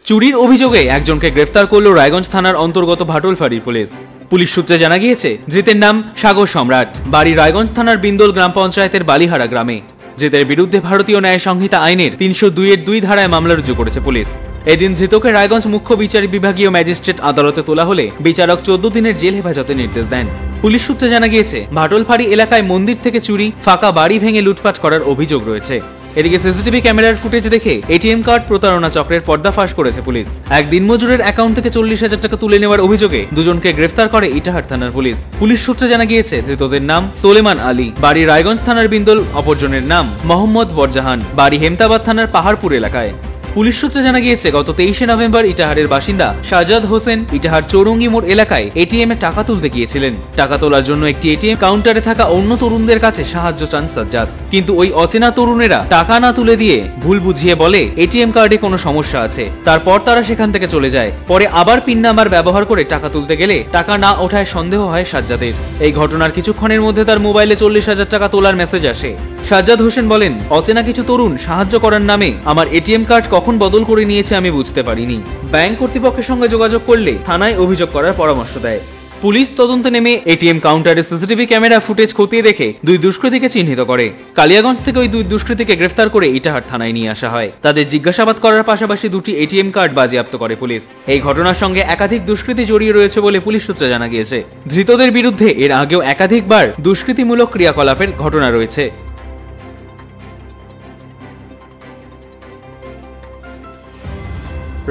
চুরির অভিযোগে একজনকে গ্রেফতার করল রায়গঞ্জ থানার অন্তর্গত ভাটলফাড়ির পুলিশ। পুলিশ সূত্রে জানা গিয়েছে, ধৃতের নাম সাগর সম্রাট, বাড়ি রায়গঞ্জ থানার বিন্দোল গ্রাম পঞ্চায়েতের বালিহারা গ্রামে। ধৃতের বিরুদ্ধে ভারতীয় ন্যায় সংহিতা আইনের ৩০২-এর ২ ধারায় মামলা রুজু করেছে পুলিশ। এদিন ধৃতকে রায়গঞ্জ মুখ্য বিচারিক বিভাগীয় ম্যাজিস্ট্রেট আদালতে তোলা হলে বিচারক ১৪ দিনের জেল হেফাজতের নির্দেশ দেন। পুলিশ সূত্রে জানা গিয়েছে, ভাটলফাড়ি এলাকায় মন্দির থেকে চুরি, ফাঁকা বাড়ি ভেঙে লুটপাট করার অভিযোগ রয়েছে। এদিকে সিসিটিভি ক্যামেরার ফুটেজ দেখে এটিএম কার্ড প্রতারণা চক্রের পর্দাফাশ করেছে পুলিশ। এক দিনমজুরের অ্যাকাউন্ট থেকে ৪০,০০০ টাকা তুলে নেওয়ার অভিযোগে দুজনকে গ্রেফতার করে ইটাহার থানার পুলিশ। পুলিশ সূত্রে জানা গিয়েছে, ধৃতদের নাম সোলেমান আলী, বাড়ি রায়গঞ্জ থানার বিন্দোল, অপরজনের নাম মোহাম্মদ বরজাহান, বাড়ি হেমতাবাদ থানার পাহাড়পুর এলাকায়। পুলিশ সূত্রে জানা গিয়েছে, গত ২৩শে নভেম্বর ইটাহারের বাসিন্দা সাজ্জাদ হোসেন ইটাহার চৌরঙ্গি মোড় এলাকায় এটিএমে টাকা তুলতে গিয়েছিলেন। টাকা তোলার জন্য একটি এটিএম কাউন্টারে থাকা অন্য তরুণদের কাছে সাহায্য চান সাজ্জাদ, কিন্তু ওই অচেনা তরুণেরা টাকা না তুলে দিয়ে ভুল বুঝিয়ে বলে এটিএম কার্ডে কোনো সমস্যা আছে। তারপর তারা সেখান থেকে চলে যায়। পরে আবার পিন নাম্বার ব্যবহার করে টাকা তুলতে গেলে টাকা না ওঠায় সন্দেহ হয় সাজ্জাদের। এই ঘটনার কিছুক্ষণের মধ্যে তার মোবাইলে ৪০,০০০ টাকা তোলার মেসেজ আসে। সাজ্জাদ হোসেন বলেন, অচেনা কিছু তরুণ সাহায্য করার নামে আমার এটিএম কার্ড কখন বদল করে নিয়েছে আমি বুঝতে পারিনি। ব্যাংক কর্তৃপক্ষের সঙ্গে যোগাযোগ করলে থানায় অভিযোগ করার পরামর্শ দেয়। পুলিশ তদন্তে নেমে এটিএম কাউন্টারে সিসিটিভি ক্যামেরা ফুটেজ খতিয়ে দেখে ২ দুষ্কৃতীকে চিহ্নিত করে। কালিয়াগঞ্জ থেকে ওই ২ দুষ্কৃতীকে গ্রেফতার করে ইটাহার থানায় নিয়ে আসা হয়। তাদের জিজ্ঞাসাবাদ করার পাশাপাশি ২টি এটিএম কার্ড বাজেয়াপ্ত করে পুলিশ। এই ঘটনার সঙ্গে একাধিক দুষ্কৃতী জড়িয়ে রয়েছে বলে পুলিশ সূত্রে জানা গিয়েছে। ধৃতদের বিরুদ্ধে এর আগেও একাধিকবার দুষ্কৃতিমূলক ক্রিয়াকলাপের ঘটনা রয়েছে।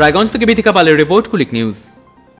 রায়গঞ্জ থেকে বিথিকা পালের রিপোর্ট, কুলিক নিউজ।